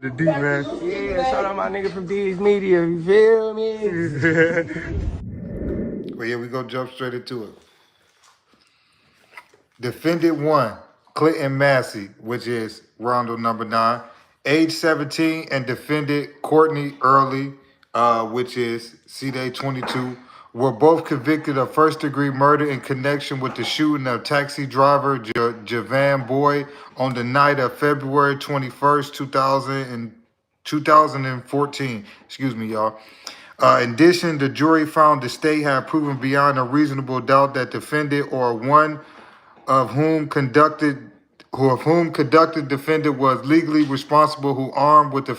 The D, man. Yeah, shout out my nigga from D's Media, you feel me? Well, here we go, jump straight into it. Defendant 1, Clinton Massey, which is RondoNumaNine, age 17, and defendant Courtney Early, which is Cdai 22, were both convicted of first-degree murder in connection with the shooting of taxi driver Javan Boyd on the night of February 21st, 2014. Excuse me, y'all. In addition, the jury found the state had proven beyond a reasonable doubt that defendant or one of whom conducted defendant was legally responsible who armed with a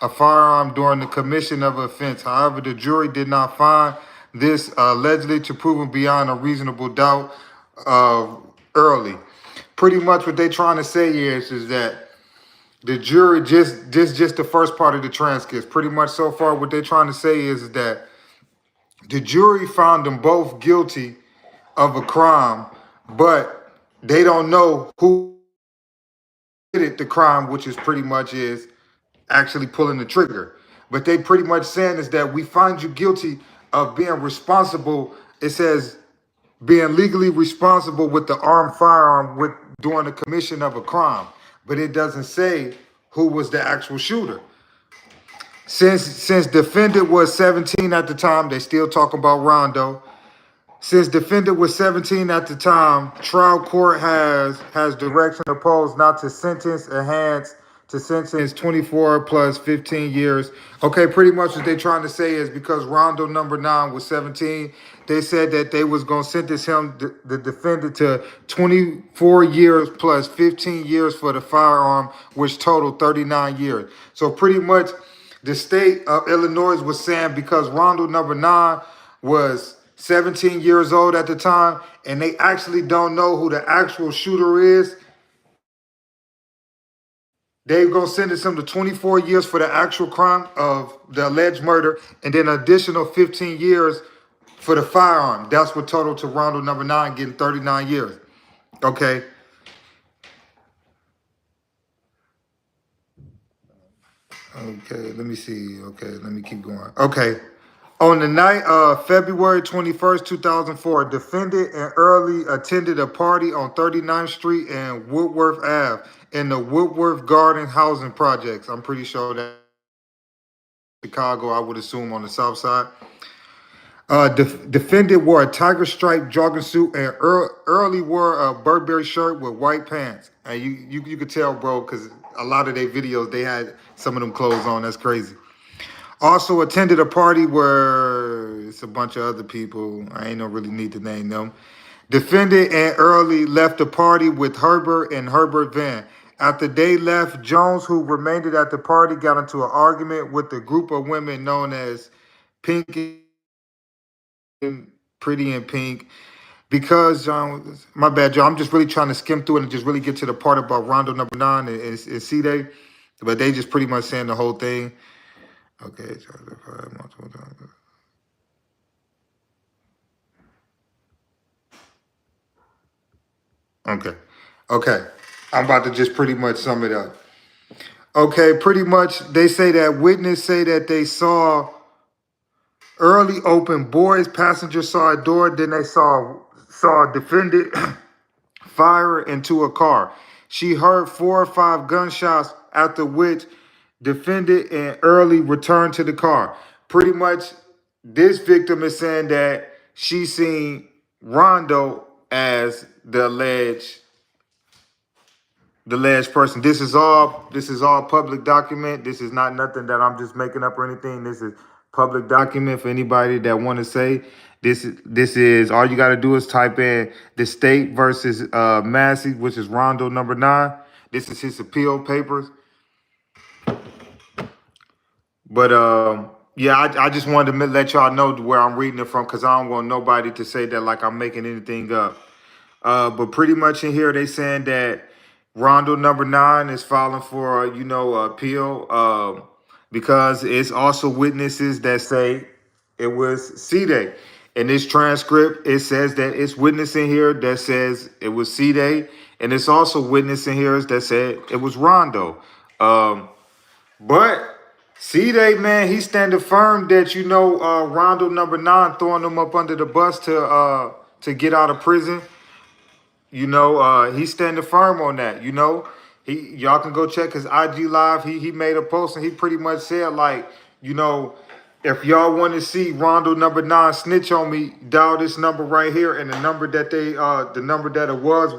firearm during the commission of an offense. However, the jury did not find this allegedly to proven beyond a reasonable doubt early. Pretty much what they trying to say is that the jury just the first part of the transcript. Pretty much so far what they're trying to say is that the jury found them both guilty of a crime, but they don't know who did the crime, which is pretty much is actually pulling the trigger. But they pretty much saying is that we find you guilty of being responsible. It says being legally responsible with the armed firearm with during the commission of a crime, but it doesn't say who was the actual shooter. Since defendant was 17 at the time, they still talking about Rondo. Since defendant was 17 at the time, trial court has direction opposed not to enhance to sentence 24 plus 15 years. Okay, pretty much what they're trying to say is because RondoNumaNine was 17, they said that they was going to sentence him, the defendant, to 24 years plus 15 years for the firearm, which totaled 39 years. So pretty much the state of Illinois was saying because RondoNumaNine was 17 years old at the time, and they actually don't know who the actual shooter is, they're going to sentence him to 24 years for the actual crime of the alleged murder, and then an additional 15 years for the firearm. That's what total to RondoNumaNine getting 39 years. Okay. Okay, let me see. Okay, let me keep going. Okay. On the night of February 21st, 2004, defendant and Early attended a party on 39th Street and Woodworth Ave in the Woodworth Garden Housing Projects. I'm pretty sure that Chicago, I would assume on the south side. Defendant wore a tiger stripe jogging suit and Early wore a Burberry shirt with white pants. And you could tell, bro, because a lot of their videos, they had some of them clothes on. That's crazy. Also attended a party where it's a bunch of other people. I ain't no really need to name them. Defendant and Early left the party with Herbert and Herbert Van. After they left, Jones, who remained at the party, got into an argument with a group of women known as Pink and Pretty and Pink. Because, my bad, John, I'm just really trying to skim through it and just really get to the part about RondoNumaNine and Cdai. But they just pretty much saying the whole thing. Okay, multiple times. Okay. I'm about to just pretty much sum it up. Okay, pretty much they say that witness say that they saw Early open boys passenger side door, then they saw defendant fire into a car. She heard 4 or 5 gunshots, after which defendant and Early returned to the car. Pretty much this victim is saying that she seen Rondo as the alleged person. This is all public document. This is not nothing that I'm just making up or anything. This is public document for anybody that want to say this is all you got to do is type in the state versus Massey, which is RondoNumaNine. This is his appeal papers. But yeah, I just wanted to let y'all know where I'm reading it from because I don't want nobody to say that like I'm making anything up. But pretty much in here, they saying that RondoNumaNine is filing for, appeal because it's also witnesses that say it was Cdai. In this transcript, it says that it's witness in here that says it was Cdai. And it's also witness in here that said it was Rondo. But Cdai, man, he standing firm that, you know, RondoNumaNine throwing him up under the bus to get out of prison. You know, he's standing firm on that. You know, y'all can go check his IG live. He made a post and he pretty much said, like, you know, if y'all want to see RondoNumaNine snitch on me, dial this number right here. And the number that the number that it was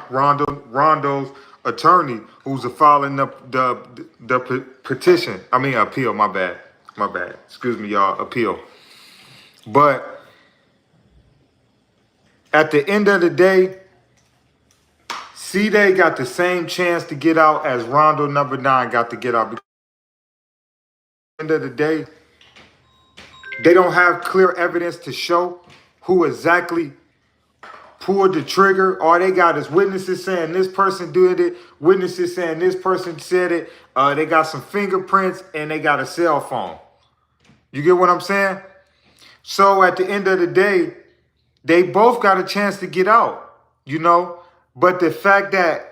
Rondo's attorney, who's filing the petition. I mean, appeal. My bad. Excuse me, y'all. Appeal. But at the end of the day, Cdai got the same chance to get out as RondoNumaNine got to get out. Because at the end of the day, they don't have clear evidence to show who exactly pulled the trigger. All they got is witnesses saying this person did it, witnesses saying this person said it. They got some fingerprints and they got a cell phone. You get what I'm saying? So at the end of the day, they both got a chance to get out, you know? But the fact that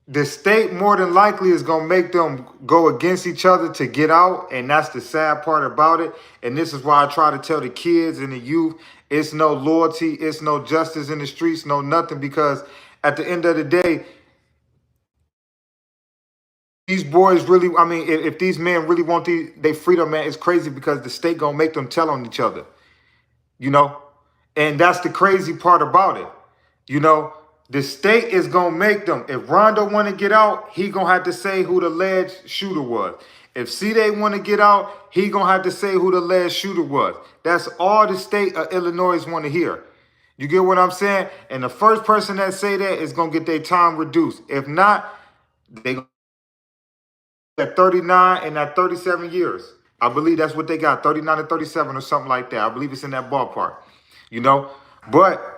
the state more than likely is going to make them go against each other to get out, and that's the sad part about it. And this is why I try to tell the kids and the youth, it's no loyalty, it's no justice in the streets, no nothing, because at the end of the day, these boys really, I mean, if these men really want they freedom, man, it's crazy because the state going to make them tell on each other, you know? And that's the crazy part about it, you know? The state is going to make them. If Rondo want to get out, he going to have to say who the alleged shooter was. If Cdai want to get out, he going to have to say who the alleged shooter was. That's all the state of Illinois want to hear. You get what I'm saying? And the first person that say that is going to get their time reduced. If not, they at 39 and at 37 years. I believe that's what they got, 39 to 37 or something like that. I believe it's in that ballpark, you know? But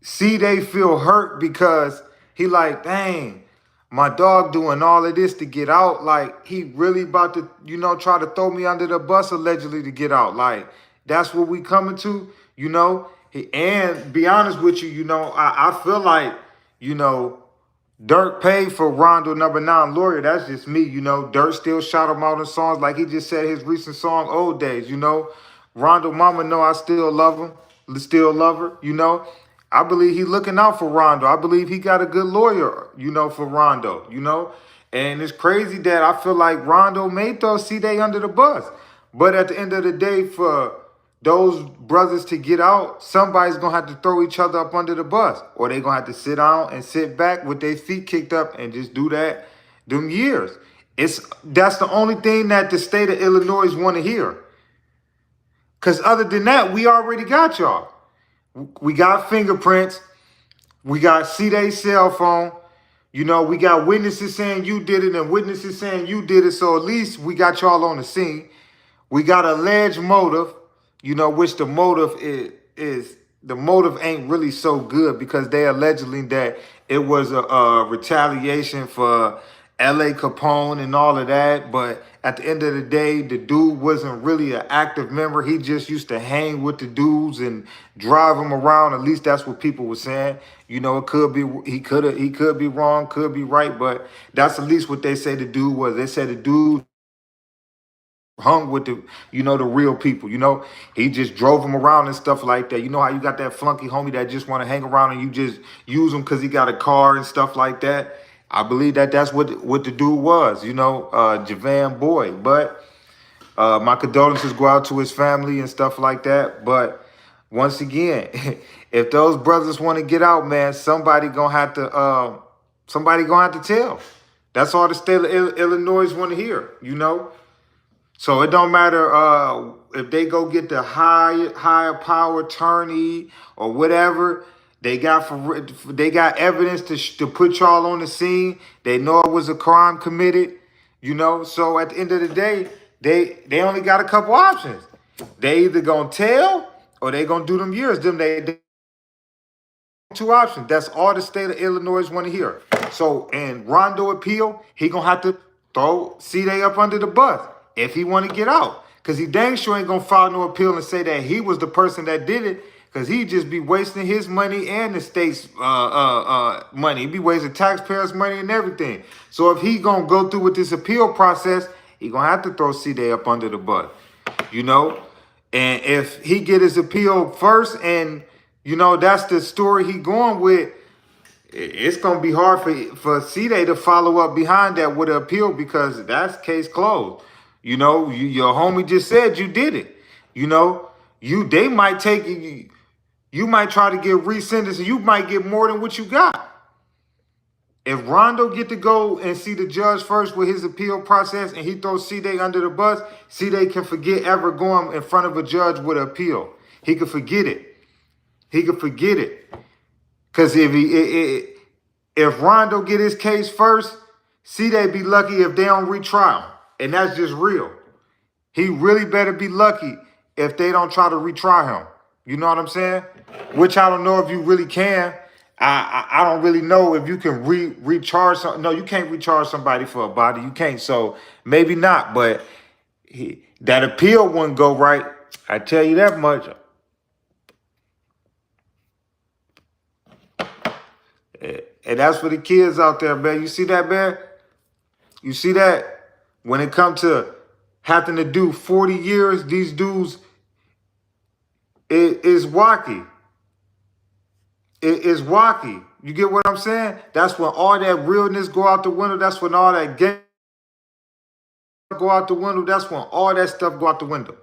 Cdai feel hurt because he like, dang, my dog doing all of this to get out. Like, he really about to, you know, try to throw me under the bus allegedly to get out. Like, that's what we coming to, you know? And be honest with you, you know, I feel like, you know, Dirt paid for RondoNumaNine lawyer. That's just me, you know. Dirt still shout him out in songs like he just said his recent song, Old Days, you know. Rondo mama know I still love him, still love her, you know. I believe he looking out for Rondo. I believe he got a good lawyer, you know, for Rondo, you know. And it's crazy that I feel like Rondo may throw Cdai under the bus. But at the end of the day, for those brothers to get out, somebody's going to have to throw each other up under the bus. Or they're going to have to sit down and sit back with their feet kicked up and just do that them years. That's the only thing that the state of Illinois want to hear. Because other than that, we already got y'all. We got fingerprints. We got Cdai's cell phone. You know, we got witnesses saying you did it and witnesses saying you did it. So at least we got y'all on the scene. We got alleged motive. You know, which the motive is the motive ain't really so good because they allegedly that it was a retaliation for L.A. Capone and all of that. But at the end of the day, the dude wasn't really an active member. He just used to hang with the dudes and drive them around. At least that's what people were saying. You know, it could be he could be wrong, could be right, but that's at least what they say the dude was. They said the dude hung with the, you know, the real people, you know. He just drove them around and stuff like that. You know how you got that flunky homie that just want to hang around and you just use him because he got a car and stuff like that. I believe that that's what the dude was, you know, Javan Boy. But my condolences go out to his family and stuff like that. But once again, if those brothers want to get out, man, somebody gonna have to tell. That's all the state of Illinois want to hear, you know. So it don't matter if they go get the higher power attorney or whatever. They got evidence to put y'all on the scene. They know it was a crime committed, you know. So at the end of the day, they only got a couple options. They either gonna tell or they gonna do them years. They two options. That's all the state of Illinois want to hear. So in Rondo appeal, he gonna have to throw Cdai up under the bus if he want to get out. Because he dang sure ain't going to file no appeal and say that he was the person that did it. Because he just be wasting his money and the state's money. He be wasting taxpayers' money and everything. So if he gonna go through with this appeal process, he gonna have to throw Cdai up under the bus, you know? And if he get his appeal first and, you know, that's the story he going with, it's gonna be hard for Cdai to follow up behind that with an appeal because that's case closed. You know, your homie just said you did it. You know, they might take you. You might try to get resentenced and you might get more than what you got. If Rondo get to go and see the judge first with his appeal process and he throws Cdai under the bus, Cdai can forget ever going in front of a judge with an appeal. He could forget it. He could forget it. Because if Rondo get his case first, Cdai be lucky if they don't retry him. And that's just real. He really better be lucky if they don't try to retry him. You know what I'm saying? Which I don't know if you really can. I don't really know if you can recharge some. No, you can't recharge somebody for a body. You can't. So maybe not. But that appeal wouldn't go right. I tell you that much. And that's for the kids out there, man. You see that, man? You see that? When it comes to having to do 40 years, these dudes, it is wacky. It is wacky. You get what I'm saying? That's when all that realness go out the window. That's when all that game go out the window. That's when all that stuff go out the window.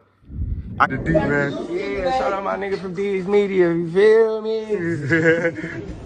Yeah, shout out my nigga from D's Media. You feel me?